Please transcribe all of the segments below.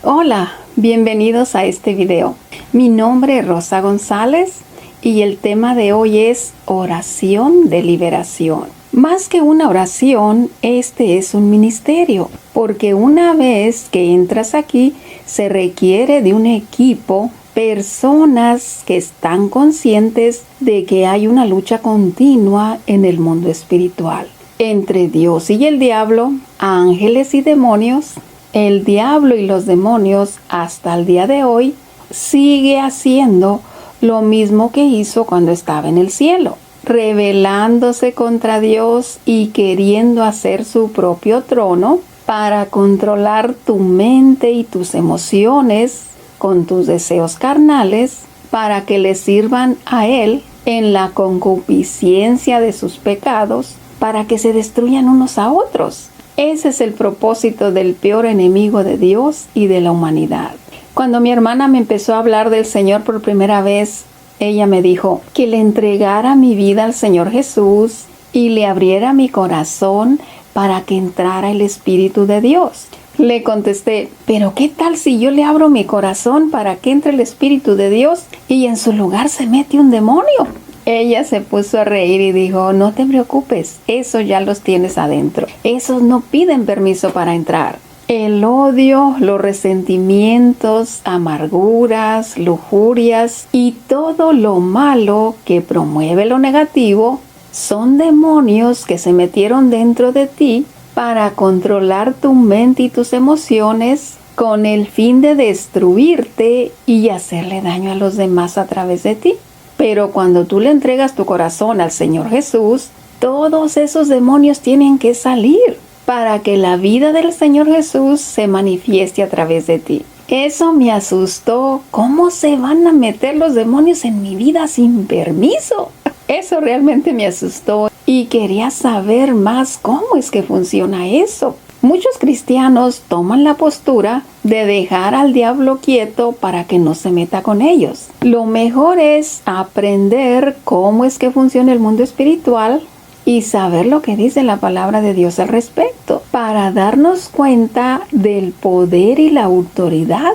Hola, bienvenidos a este video. Mi nombre es Rosa González y el tema de hoy es oración de liberación. Más que una oración, este es un ministerio, porque una vez que entras aquí, se requiere de un equipo, personas que están conscientes de que hay una lucha continua en el mundo espiritual, entre Dios y el diablo, ángeles y demonios. El diablo y los demonios hasta el día de hoy sigue haciendo lo mismo que hizo cuando estaba en el cielo, rebelándose contra Dios y queriendo hacer su propio trono para controlar tu mente y tus emociones con tus deseos carnales para que le sirvan a Él en la concupiscencia de sus pecados para que se destruyan unos a otros. Ese es el propósito del peor enemigo de Dios y de la humanidad. Cuando mi hermana me empezó a hablar del Señor por primera vez, ella me dijo que le entregara mi vida al Señor Jesús y le abriera mi corazón para que entrara el Espíritu de Dios. Le contesté, pero ¿qué tal si yo le abro mi corazón para que entre el Espíritu de Dios y en su lugar se mete un demonio? Ella se puso a reír y dijo, no te preocupes, eso ya los tienes adentro. Esos no piden permiso para entrar. El odio, los resentimientos, amarguras, lujurias y todo lo malo que promueve lo negativo son demonios que se metieron dentro de ti para controlar tu mente y tus emociones con el fin de destruirte y hacerle daño a los demás a través de ti. Pero cuando tú le entregas tu corazón al Señor Jesús, todos esos demonios tienen que salir para que la vida del Señor Jesús se manifieste a través de ti. Eso me asustó. ¿Cómo se van a meter los demonios en mi vida sin permiso? Eso realmente me asustó y quería saber más cómo es que funciona eso. Muchos cristianos toman la postura de dejar al diablo quieto para que no se meta con ellos. Lo mejor es aprender cómo es que funciona el mundo espiritual y saber lo que dice la palabra de Dios al respecto, para darnos cuenta del poder y la autoridad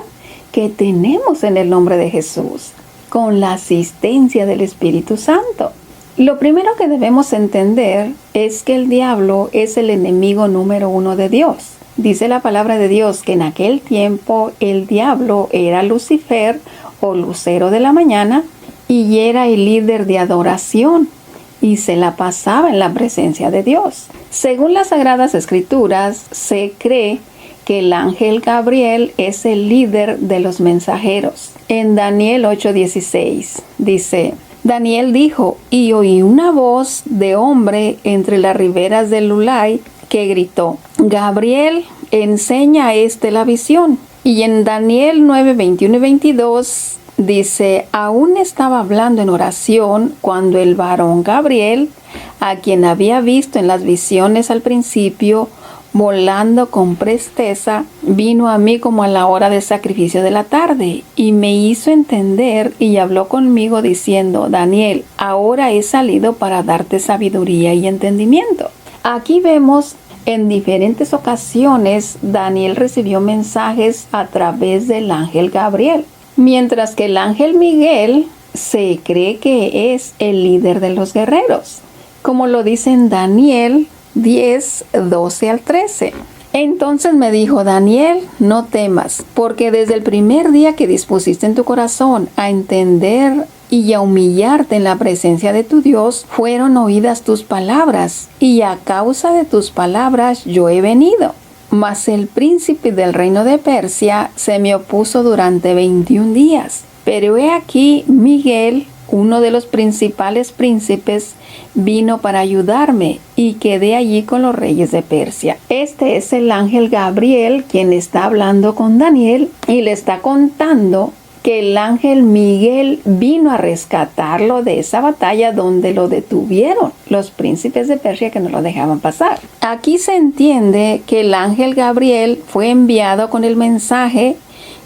que tenemos en el nombre de Jesús, con la asistencia del Espíritu Santo. Lo primero que debemos entender es que el diablo es el enemigo número 1 de Dios. Dice la palabra de Dios que en aquel tiempo el diablo era Lucifer o lucero de la mañana y era el líder de adoración y se la pasaba en la presencia de Dios. Según las Sagradas Escrituras, se cree que el ángel Gabriel es el líder de los mensajeros. En Daniel 8:16 dice, Daniel dijo, y oí una voz de hombre entre las riberas del Ulai que gritó, Gabriel, enseña a la visión. Y en Daniel 9:21 y 22 dice, aún estaba hablando en oración cuando el varón Gabriel, a quien había visto en las visiones al principio, volando con presteza, vino a mí como a la hora del sacrificio de la tarde y me hizo entender y habló conmigo diciendo, Daniel, ahora he salido para darte sabiduría y entendimiento. Aquí vemos en diferentes ocasiones Daniel recibió mensajes a través del ángel Gabriel, mientras que el ángel Miguel se cree que es el líder de los guerreros, como lo dice en Daniel 10:12 al 13. Entonces me dijo, Daniel, no temas, porque desde el primer día que dispusiste en tu corazón a entender y a humillarte en la presencia de tu Dios, fueron oídas tus palabras, y a causa de tus palabras yo he venido. Mas el príncipe del reino de Persia se me opuso durante 21 días. Pero he aquí Miguel, uno de los principales príncipes, vino para ayudarme y quedé allí con los reyes de Persia. Este es el ángel Gabriel quien está hablando con Daniel y le está contando que el ángel Miguel vino a rescatarlo de esa batalla donde lo detuvieron los príncipes de Persia que no lo dejaban pasar. Aquí se entiende que el ángel Gabriel fue enviado con el mensaje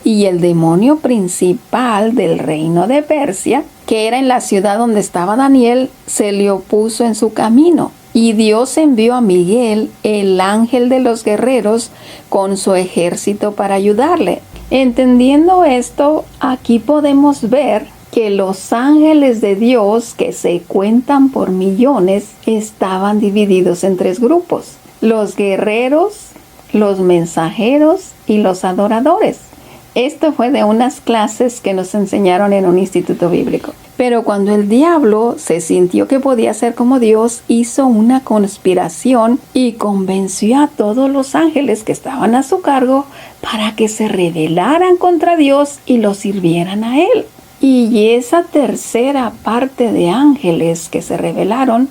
y el demonio principal del reino de Persia, que era en la ciudad donde estaba Daniel, se le opuso en su camino. Y Dios envió a Miguel, el ángel de los guerreros, con su ejército para ayudarle. Entendiendo esto, aquí podemos ver que los ángeles de Dios, que se cuentan por millones, estaban divididos en 3 grupos: los guerreros, los mensajeros y los adoradores. Esto fue de unas clases que nos enseñaron en un instituto bíblico. Pero cuando el diablo se sintió que podía ser como Dios, hizo una conspiración y convenció a todos los ángeles que estaban a su cargo para que se rebelaran contra Dios y lo sirvieran a Él. Y esa tercera parte de ángeles que se rebelaron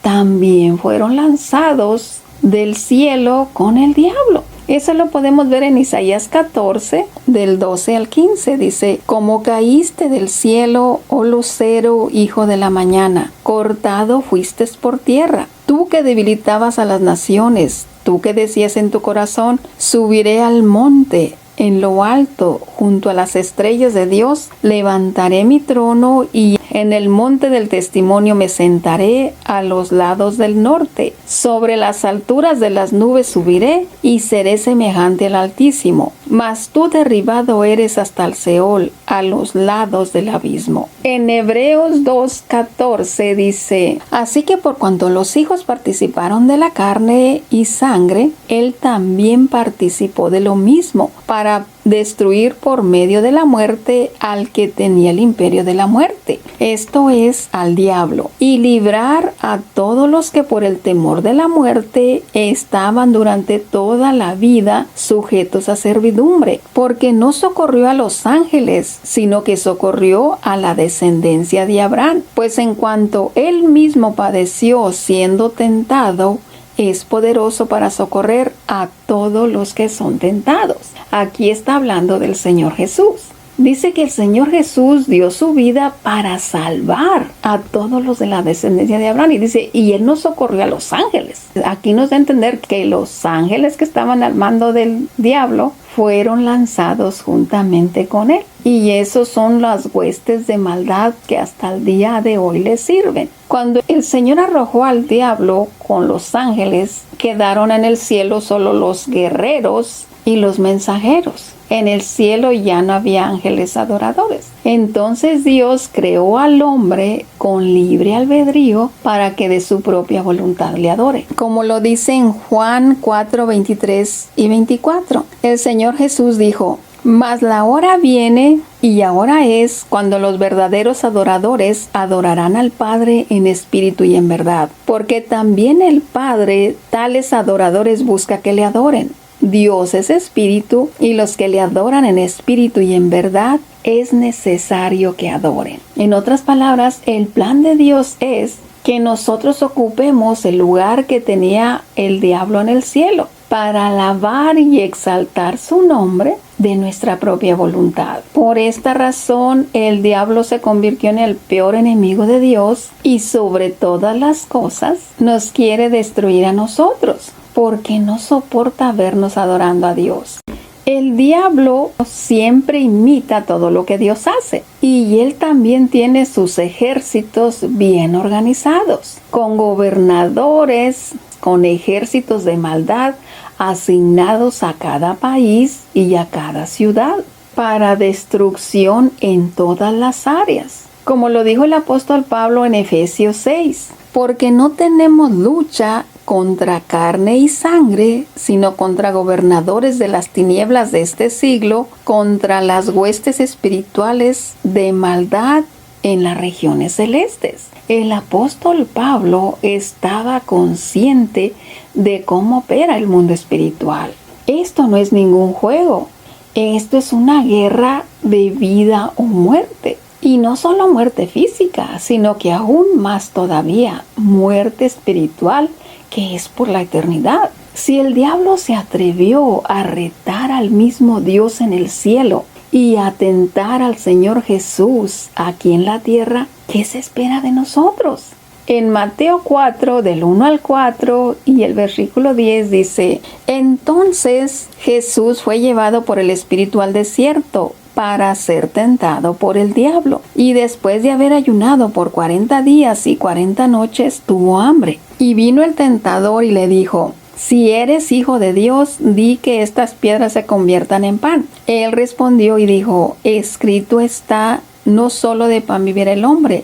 también fueron lanzados del cielo con el diablo. Eso lo podemos ver en Isaías 14, del 12 al 15. Dice: como caíste del cielo, oh lucero, hijo de la mañana, cortado fuiste por tierra. Tú que debilitabas a las naciones, tú que decías en tu corazón: subiré al monte, en lo alto, junto a las estrellas de Dios, levantaré mi trono y en el monte del testimonio me sentaré a los lados del norte. Sobre las alturas de las nubes subiré y seré semejante al Altísimo. Mas tú derribado eres hasta el Seol, a los lados del abismo. En Hebreos 2:14 dice: así que por cuanto los hijos participaron de la carne y sangre, él también participó de lo mismo, para destruir por medio de la muerte al que tenía el imperio de la muerte, esto es, al diablo, y librar a todos los que por el temor de la muerte estaban durante toda la vida sujetos a servidumbre, porque no socorrió a los ángeles, sino que socorrió a la descendencia de Abraham, pues en cuanto él mismo padeció siendo tentado, es poderoso para socorrer a todos los que son tentados. Aquí está hablando del Señor Jesús. Dice que el Señor Jesús dio su vida para salvar a todos los de la descendencia de Abraham. Y dice, y Él no socorrió a los ángeles. Aquí nos da a entender que los ángeles que estaban al mando del diablo fueron lanzados juntamente con Él. Y esos son las huestes de maldad que hasta el día de hoy le sirven. Cuando el Señor arrojó al diablo con los ángeles, quedaron en el cielo solo los guerreros y los mensajeros. En el cielo ya no había ángeles adoradores. Entonces Dios creó al hombre con libre albedrío para que de su propia voluntad le adore. Como lo dice en Juan 4, 23 y 24. El Señor Jesús dijo: mas la hora viene y ahora es cuando los verdaderos adoradores adorarán al Padre en espíritu y en verdad, porque también el Padre tales adoradores busca que le adoren. Dios es espíritu y los que le adoran en espíritu y en verdad es necesario que adoren. En otras palabras, el plan de Dios es que nosotros ocupemos el lugar que tenía el diablo en el cielo para alabar y exaltar su nombre de nuestra propia voluntad. Por esta razón, el diablo se convirtió en el peor enemigo de Dios y sobre todas las cosas nos quiere destruir a nosotros, porque no soporta vernos adorando a Dios. El diablo siempre imita todo lo que Dios hace y él también tiene sus ejércitos bien organizados, con gobernadores, con ejércitos de maldad asignados a cada país y a cada ciudad para destrucción en todas las áreas. Como lo dijo el apóstol Pablo en Efesios 6, porque no tenemos lucha contra carne y sangre, sino contra gobernadores de las tinieblas de este siglo, contra las huestes espirituales de maldad en las regiones celestes. El apóstol Pablo estaba consciente de cómo opera el mundo espiritual. Esto no es ningún juego. Esto es una guerra de vida o muerte. Y no solo muerte física, sino que aún más todavía, muerte espiritual, que es por la eternidad. Si el diablo se atrevió a retar al mismo Dios en el cielo y a tentar al Señor Jesús aquí en la tierra, ¿qué se espera de nosotros? En Mateo 4, del 1 al 4 y el versículo 10 dice: entonces Jesús fue llevado por el Espíritu al desierto para ser tentado por el diablo. Y después de haber ayunado por 40 días y 40 noches, tuvo hambre. Y vino el tentador y le dijo: si eres hijo de Dios, di que estas piedras se conviertan en pan. Él respondió y dijo, escrito está, no solo de pan vivirá el hombre,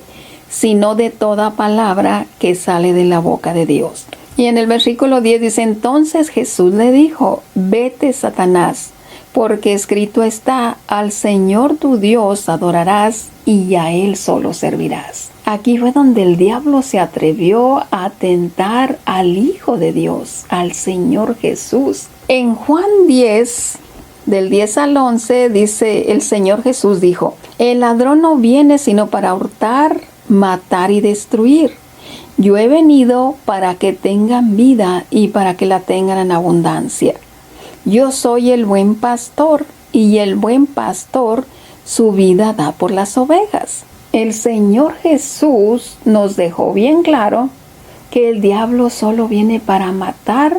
sino de toda palabra que sale de la boca de Dios. Y en el versículo 10 dice, entonces Jesús le dijo, vete, Satanás, porque escrito está, al Señor tu Dios adorarás y a Él solo servirás. Aquí fue donde el diablo se atrevió a tentar al Hijo de Dios, al Señor Jesús. En Juan 10, del 10 al 11, dice, el Señor Jesús dijo, el ladrón no viene sino para hurtar, matar y destruir. Yo he venido para que tengan vida y para que la tengan en abundancia. Yo soy el buen pastor, y el buen pastor su vida da por las ovejas. El Señor Jesús nos dejó bien claro que el diablo solo viene para matar,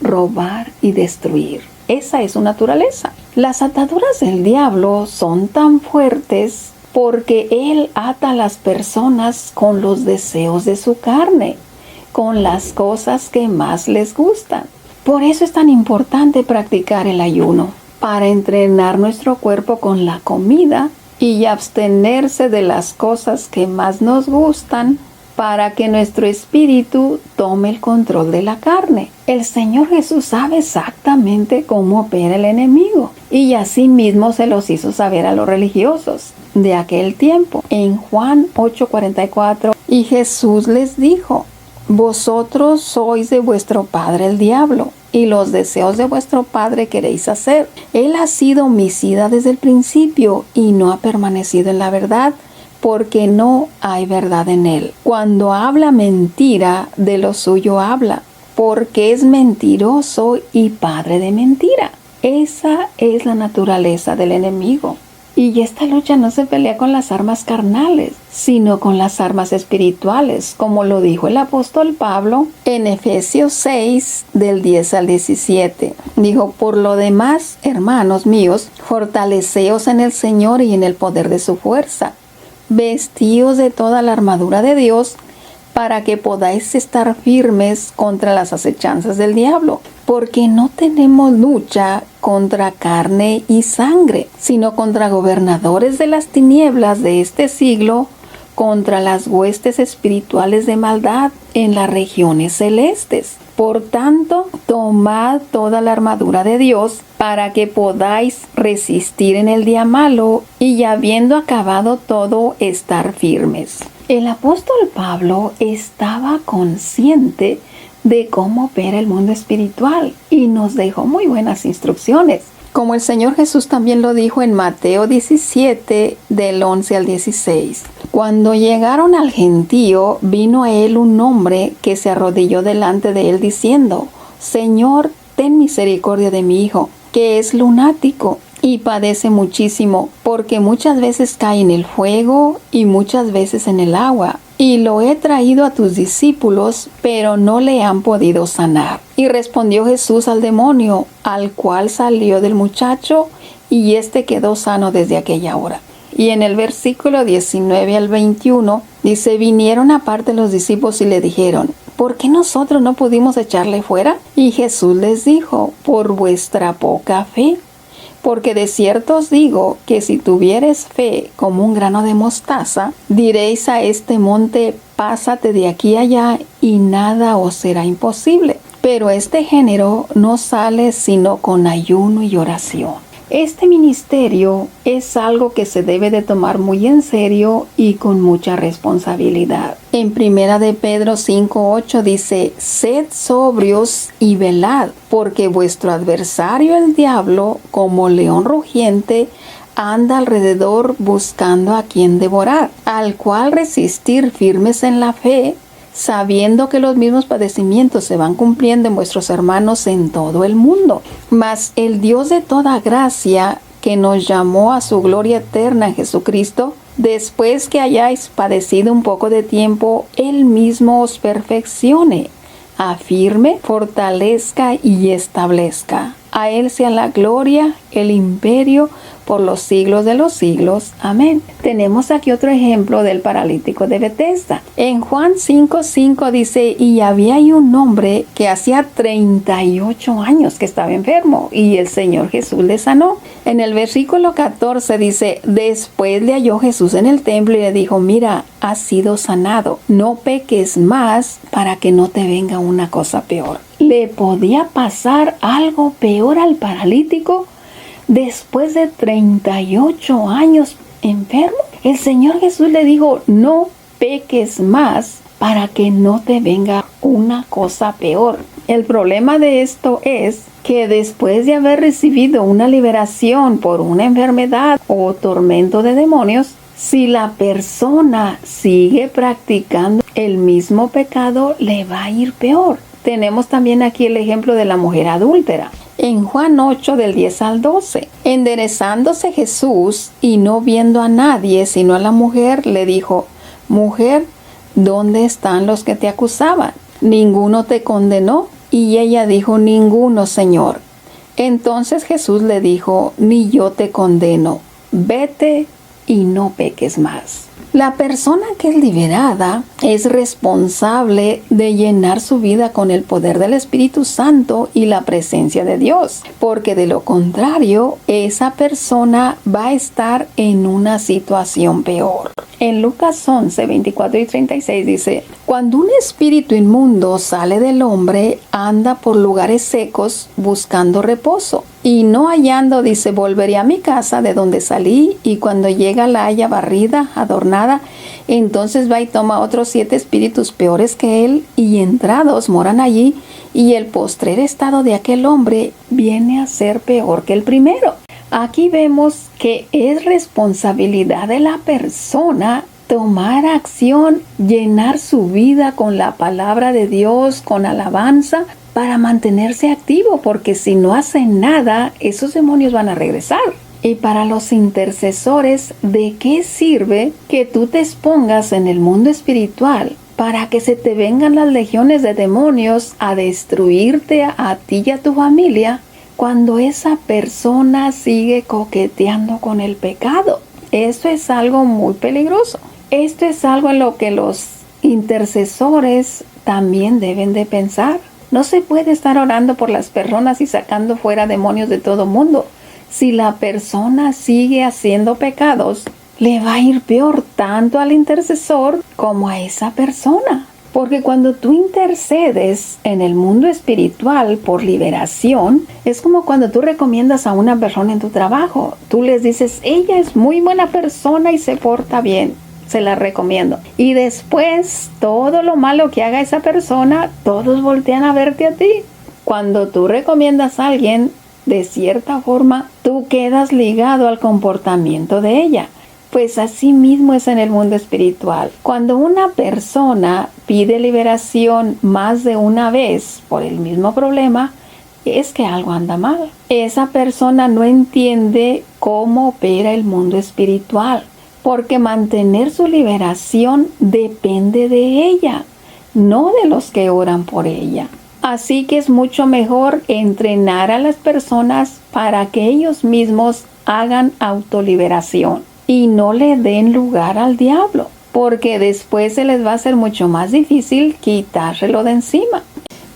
robar y destruir. Esa es su naturaleza. Las ataduras del diablo son tan fuertes porque él ata a las personas con los deseos de su carne, con las cosas que más les gustan. Por eso es tan importante practicar el ayuno, para entrenar nuestro cuerpo con la comida y abstenerse de las cosas que más nos gustan para que nuestro espíritu tome el control de la carne. El Señor Jesús sabe exactamente cómo opera el enemigo y así mismo se los hizo saber a los religiosos de aquel tiempo. En Juan 8:44, y Jesús les dijo, vosotros sois de vuestro padre el diablo, y los deseos de vuestro padre queréis hacer. Él ha sido homicida desde el principio y no ha permanecido en la verdad, porque no hay verdad en él. Cuando habla mentira, de lo suyo habla, porque es mentiroso y padre de mentira. Esa es la naturaleza del enemigo. Y esta lucha no se pelea con las armas carnales, sino con las armas espirituales, como lo dijo el apóstol Pablo en Efesios 6, del 10 al 17. Dijo, por lo demás, hermanos míos, fortaleceos en el Señor y en el poder de su fuerza. Vestíos de toda la armadura de Dios, para que podáis estar firmes contra las acechanzas del diablo, porque no tenemos lucha contra carne y sangre, sino contra gobernadores de las tinieblas de este siglo, contra las huestes espirituales de maldad en las regiones celestes. Por tanto, tomad toda la armadura de Dios para que podáis resistir en el día malo y habiendo acabado todo, estar firmes. El apóstol Pablo estaba consciente de cómo opera el mundo espiritual y nos dejó muy buenas instrucciones. Como el Señor Jesús también lo dijo en Mateo 17, del 11 al 16. Cuando llegaron al gentío, vino a él un hombre que se arrodilló delante de él diciendo, Señor, ten misericordia de mi hijo, que es lunático y padece muchísimo, porque muchas veces cae en el fuego y muchas veces en el agua. Y lo he traído a tus discípulos, pero no le han podido sanar. Y respondió Jesús al demonio, al cual salió del muchacho, y éste quedó sano desde aquella hora. Y en el versículo 19 al 21, dice, vinieron aparte los discípulos y le dijeron, ¿por qué nosotros no pudimos echarle fuera? Y Jesús les dijo, por vuestra poca fe. Porque de cierto os digo que si tuviereis fe como un grano de mostaza, diréis a este monte, pásate de aquí allá, y nada os será imposible. Pero este género no sale sino con ayuno y oración. Este ministerio es algo que se debe de tomar muy en serio y con mucha responsabilidad. En Primera de Pedro 5:8 dice, sed sobrios y velad, porque vuestro adversario el diablo, como león rugiente, anda alrededor buscando a quien devorar, al cual resistir firmes en la fe, sabiendo que los mismos padecimientos se van cumpliendo en vuestros hermanos en todo el mundo. Mas el Dios de toda gracia, que nos llamó a su gloria eterna en Jesucristo, después que hayáis padecido un poco de tiempo, Él mismo os perfeccione, afirme, fortalezca y establezca. A Él sea la gloria, el imperio, por los siglos de los siglos. Amén. Tenemos aquí otro ejemplo del paralítico de Betesda. En Juan 5:5 dice, y había ahí un hombre que hacía 38 años que estaba enfermo, y el Señor Jesús le sanó. En el versículo 14 dice, después le halló Jesús en el templo y le dijo, mira, has sido sanado, no peques más para que no te venga una cosa peor. ¿Le podía pasar algo peor al paralítico después de 38 años enfermo? El Señor Jesús le dijo, no peques más para que no te venga una cosa peor. El problema de esto es que después de haber recibido una liberación por una enfermedad o tormento de demonios, si la persona sigue practicando el mismo pecado, le va a ir peor. Tenemos también aquí el ejemplo de la mujer adúltera. En Juan 8 del 10 al 12, enderezándose Jesús y no viendo a nadie sino a la mujer, le dijo, mujer, ¿dónde están los que te acusaban? ¿Ninguno te condenó? Y ella dijo, ninguno, Señor. Entonces Jesús le dijo, ni yo te condeno, vete y no peques más. La persona que es liberada es responsable de llenar su vida con el poder del Espíritu Santo y la presencia de Dios, porque de lo contrario, esa persona va a estar en una situación peor. En Lucas 11, 24 y 36 dice, cuando un espíritu inmundo sale del hombre, anda por lugares secos buscando reposo. Y no hallando, dice, volveré a mi casa de donde salí, y cuando llega la haya barrida, adornada, entonces va y toma otros 7 espíritus peores que él, y entrados moran allí, y el postrer estado de aquel hombre viene a ser peor que el primero. Aquí vemos que es responsabilidad de la persona tomar acción, llenar su vida con la palabra de Dios, con alabanza, para mantenerse activo, porque si no hace nada, esos demonios van a regresar. Y para los intercesores, ¿de qué sirve que tú te expongas en el mundo espiritual para que se te vengan las legiones de demonios a destruirte a ti y a tu familia, cuando esa persona sigue coqueteando con el pecado? Esto es algo muy peligroso. Esto es algo en lo que los intercesores también deben de pensar. No se puede estar orando por las personas y sacando fuera demonios de todo mundo. Si la persona sigue haciendo pecados, le va a ir peor tanto al intercesor como a esa persona. Porque cuando tú intercedes en el mundo espiritual por liberación, es como cuando tú recomiendas a una persona en tu trabajo. Tú les dices, ella es muy buena persona y se porta bien, se la recomiendo. Y después, todo lo malo que haga esa persona, todos voltean a verte a ti. Cuando tú recomiendas a alguien, de cierta forma, tú quedas ligado al comportamiento de ella. Pues así mismo es en el mundo espiritual. Cuando una persona pide liberación más de una vez por el mismo problema, es que algo anda mal. Esa persona no entiende cómo opera el mundo espiritual, porque mantener su liberación depende de ella, no de los que oran por ella. Así que es mucho mejor entrenar a las personas para que ellos mismos hagan autoliberación y no le den lugar al diablo, porque después se les va a hacer mucho más difícil quitárselo de encima.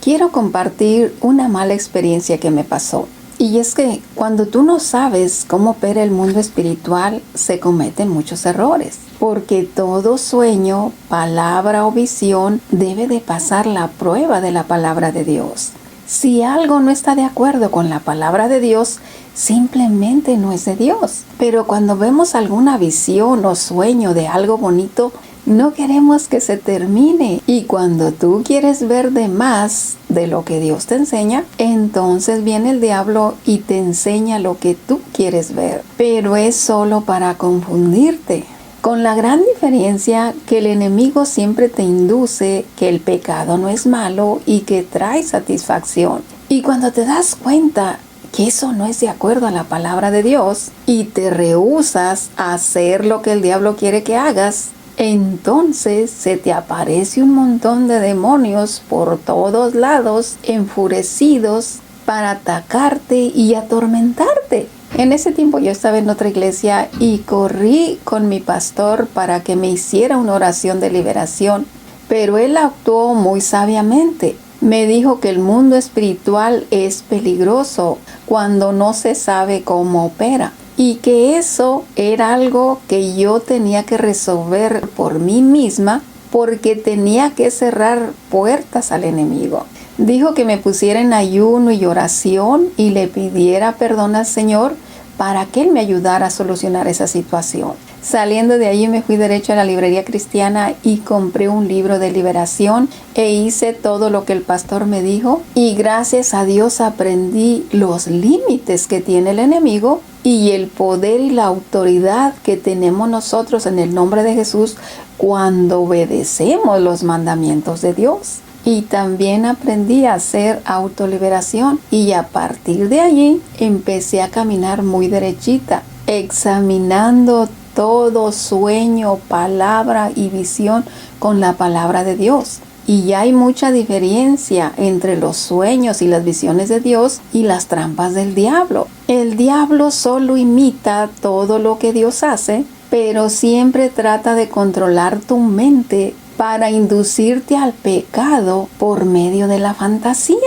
Quiero compartir una mala experiencia que me pasó. Y es que cuando tú no sabes cómo opera el mundo espiritual, se cometen muchos errores. Porque todo sueño, palabra o visión debe de pasar la prueba de la palabra de Dios. Si algo no está de acuerdo con la palabra de Dios, simplemente no es de Dios. Pero cuando vemos alguna visión o sueño de algo bonito, no queremos que se termine. Y cuando tú quieres ver de más de lo que Dios te enseña, entonces viene el diablo y te enseña lo que tú quieres ver. Pero es solo para confundirte. Con la gran diferencia que el enemigo siempre te induce que el pecado no es malo y que trae satisfacción. Y cuando te das cuenta que eso no es de acuerdo a la palabra de Dios y te rehusas a hacer lo que el diablo quiere que hagas, entonces se te aparece un montón de demonios por todos lados, enfurecidos para atacarte y atormentarte. En ese tiempo yo estaba en otra iglesia y corrí con mi pastor para que me hiciera una oración de liberación, pero él actuó muy sabiamente. Me dijo que el mundo espiritual es peligroso cuando no se sabe cómo opera y que eso era algo que yo tenía que resolver por mí misma porque tenía que cerrar puertas al enemigo. Dijo que me pusiera en ayuno y oración y le pidiera perdón al Señor para que Él me ayudara a solucionar esa situación. Saliendo de allí me fui derecho a la librería cristiana y compré un libro de liberación e hice todo lo que el pastor me dijo y gracias a Dios aprendí los límites que tiene el enemigo y el poder y la autoridad que tenemos nosotros en el nombre de Jesús cuando obedecemos los mandamientos de Dios. Y también aprendí a hacer autoliberación y a partir de allí empecé a caminar muy derechita, examinando todo sueño, palabra y visión con la palabra de Dios. Y ya hay mucha diferencia entre los sueños y las visiones de Dios y las trampas del diablo. El diablo solo imita todo lo que Dios hace, pero siempre trata de controlar tu mente para inducirte al pecado por medio de la fantasía.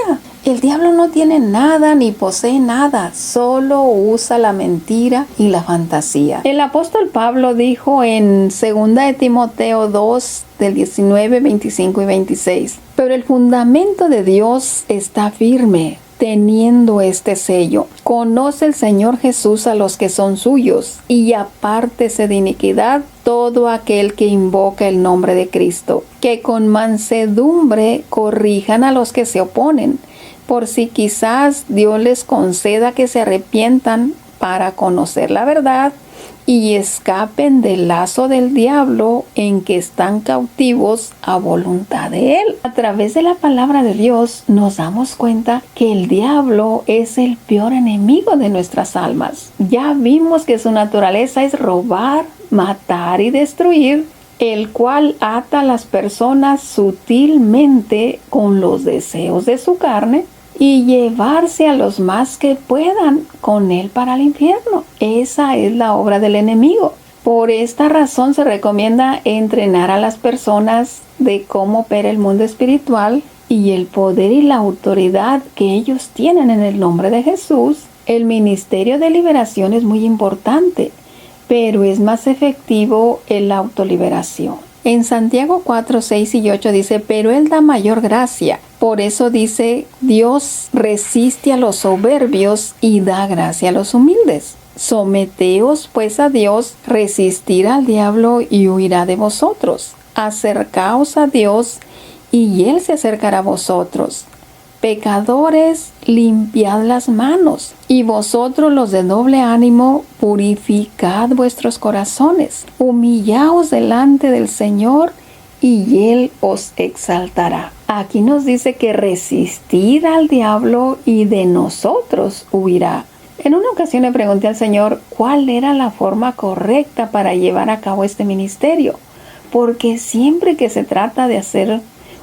El diablo no tiene nada ni posee nada, solo usa la mentira y la fantasía. El apóstol Pablo dijo en 2 de Timoteo 2, del 19, 25 y 26, pero el fundamento de Dios está firme, teniendo este sello. Conoce el Señor Jesús a los que son suyos, y apártese de iniquidad todo aquel que invoca el nombre de Cristo. Que con mansedumbre corrijan a los que se oponen, por si quizás Dios les conceda que se arrepientan para conocer la verdad y escapen del lazo del diablo en que están cautivos a voluntad de él. A través de la palabra de Dios nos damos cuenta que el diablo es el peor enemigo de nuestras almas. Ya vimos que su naturaleza es robar, matar y destruir, el cual ata a las personas sutilmente con los deseos de su carne y llevarse a los más que puedan con él para el infierno. Esa es la obra del enemigo. Por esta razón se recomienda entrenar a las personas de cómo opera el mundo espiritual y el poder y la autoridad que ellos tienen en el nombre de Jesús. El ministerio de liberación es muy importante, pero es más efectivo en la autoliberación. En Santiago 4, 6 y 8 dice, pero Él da mayor gracia. Por eso dice, Dios resiste a los soberbios y da gracia a los humildes. Someteos pues a Dios, resistir al diablo y huirá de vosotros. Acercaos a Dios y Él se acercará a vosotros. Pecadores, limpiad las manos, y vosotros los de doble ánimo, purificad vuestros corazones. Humillaos delante del Señor, y Él os exaltará. Aquí nos dice que resistir al diablo y de nosotros huirá. En una ocasión le pregunté al Señor cuál era la forma correcta para llevar a cabo este ministerio, porque siempre que se trata de hacer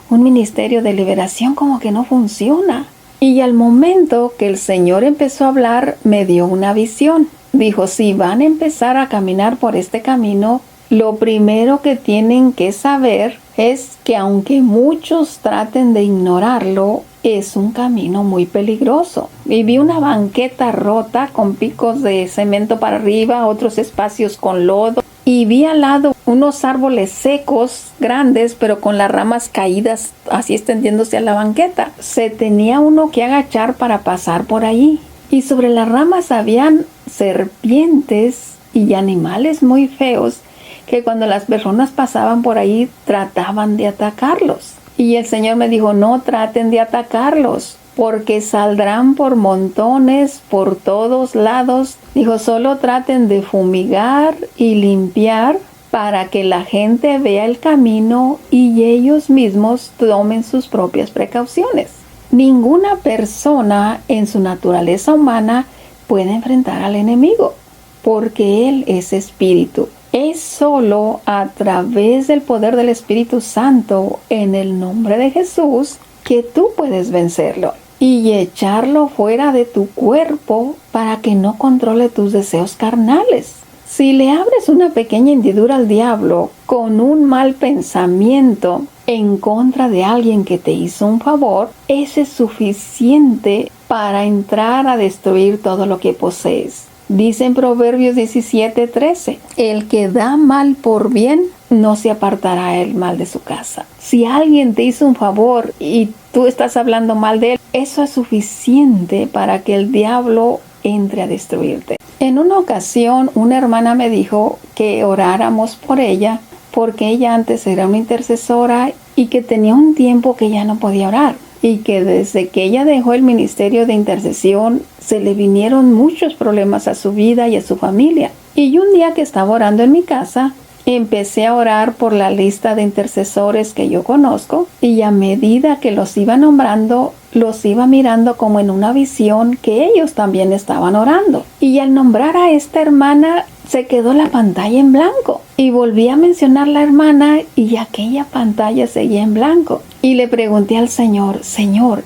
un ministerio de liberación como que no funciona. Y al momento que el Señor empezó a hablar, me dio una visión. Dijo, si van a empezar a caminar por este camino, lo primero que tienen que saber es que aunque muchos traten de ignorarlo, es un camino muy peligroso. Y vi una banqueta rota con picos de cemento para arriba, otros espacios con lodo. Y vi al lado unos árboles secos, grandes, pero con las ramas caídas, así extendiéndose a la banqueta. Se tenía uno que agachar para pasar por ahí. Y sobre las ramas habían serpientes y animales muy feos que cuando las personas pasaban por ahí trataban de atacarlos. Y el Señor me dijo, no traten de atacarlos, porque saldrán por montones, por todos lados. Dijo, solo traten de fumigar y limpiar para que la gente vea el camino y ellos mismos tomen sus propias precauciones. Ninguna persona en su naturaleza humana puede enfrentar al enemigo, porque Él es espíritu. Es solo a través del poder del Espíritu Santo, en el nombre de Jesús, que tú puedes vencerlo. y echarlo fuera de tu cuerpo para que no controle tus deseos carnales. Si le abres una pequeña hendidura al diablo con un mal pensamiento en contra de alguien que te hizo un favor, ese es suficiente para entrar a destruir todo lo que posees. Dice en Proverbios 17:13, el que da mal por bien, no se apartará el mal de su casa. Si alguien te hizo un favor y tú estás hablando mal de él, eso es suficiente para que el diablo entre a destruirte. En una ocasión, una hermana me dijo que oráramos por ella porque ella antes era una intercesora y que tenía un tiempo que ya no podía orar. Y que desde que ella dejó el ministerio de intercesión, se le vinieron muchos problemas a su vida y a su familia. Y un día que estaba orando en mi casa, empecé a orar por la lista de intercesores que yo conozco, y a medida que los iba nombrando, los iba mirando como en una visión que ellos también estaban orando. Y al nombrar a esta hermana, se quedó la pantalla en blanco. Y volví a mencionar la hermana y aquella pantalla seguía en blanco. Y le pregunté al Señor, Señor,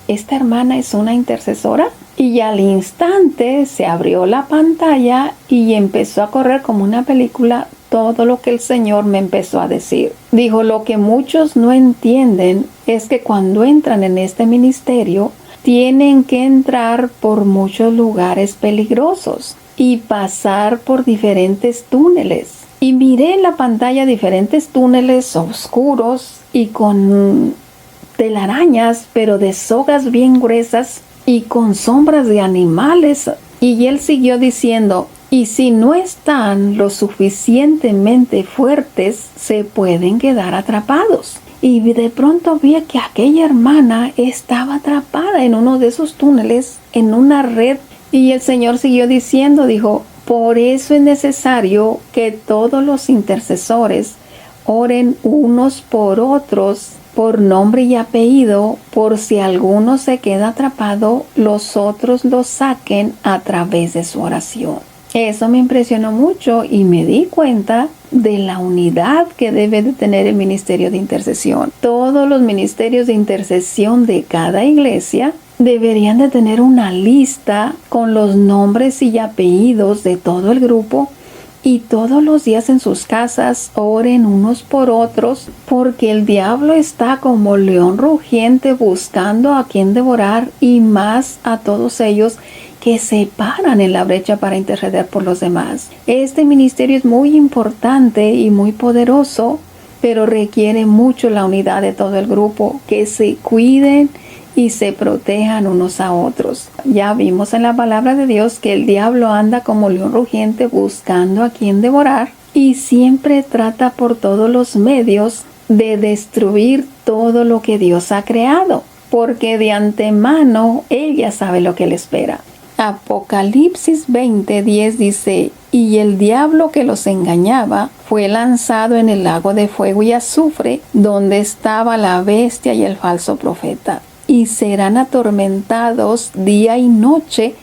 ¿esta hermana es una intercesora? Y al instante se abrió la pantalla y empezó a correr como una película todo lo que el Señor me empezó a decir. Dijo, lo que muchos no entienden es que cuando entran en este ministerio, tienen que entrar por muchos lugares peligrosos y pasar por diferentes túneles. Y miré en la pantalla diferentes túneles oscuros y con telarañas, pero de sogas bien gruesas y con sombras de animales. Y él siguió diciendo, y si no están lo suficientemente fuertes, se pueden quedar atrapados. Y de pronto vi que aquella hermana estaba atrapada en uno de esos túneles, en una red. Y el Señor siguió diciendo, dijo, por eso es necesario que todos los intercesores oren unos por otros, por nombre y apellido, por si alguno se queda atrapado, los otros lo saquen a través de su oración. Eso me impresionó mucho y me di cuenta de la unidad que debe de tener el ministerio de intercesión. Todos los ministerios de intercesión de cada iglesia deberían de tener una lista con los nombres y apellidos de todo el grupo, y todos los días en sus casas oren unos por otros, porque el diablo está como león rugiente buscando a quien devorar, y más a todos ellos que se paran en la brecha para interceder por los demás. Este ministerio es muy importante y muy poderoso, pero requiere mucho la unidad de todo el grupo, que se cuiden y se protejan unos a otros. Ya vimos en la palabra de Dios que el diablo anda como león rugiente buscando a quien devorar, y siempre trata por todos los medios de destruir todo lo que Dios ha creado, porque de antemano él ya sabe lo que le espera. Apocalipsis 20:10 dice, y el diablo que los engañaba fue lanzado en el lago de fuego y azufre, donde estaba la bestia y el falso profeta, y serán atormentados día y noche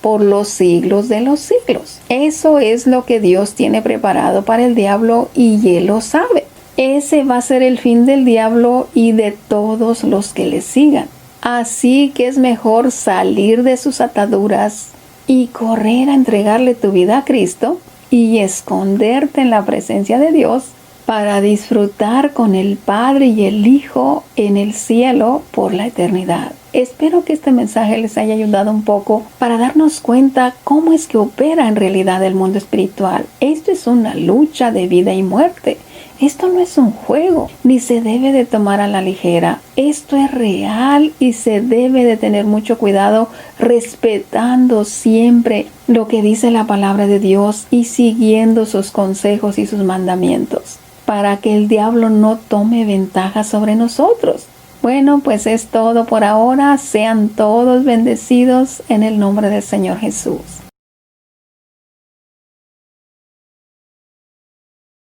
por los siglos de los siglos. Eso es lo que Dios tiene preparado para el diablo, y él lo sabe. Ese va a ser el fin del diablo y de todos los que le sigan. Así que es mejor salir de sus ataduras y correr a entregarle tu vida a Cristo y esconderte en la presencia de Dios para disfrutar con el Padre y el Hijo en el cielo por la eternidad. Espero que este mensaje les haya ayudado un poco para darnos cuenta cómo es que opera en realidad el mundo espiritual. Esto es una lucha de vida y muerte. Esto no es un juego, ni se debe de tomar a la ligera. Esto es real y se debe de tener mucho cuidado, respetando siempre lo que dice la palabra de Dios y siguiendo sus consejos y sus mandamientos, para que el diablo no tome ventaja sobre nosotros. Bueno, pues es todo por ahora. Sean todos bendecidos en el nombre del Señor Jesús.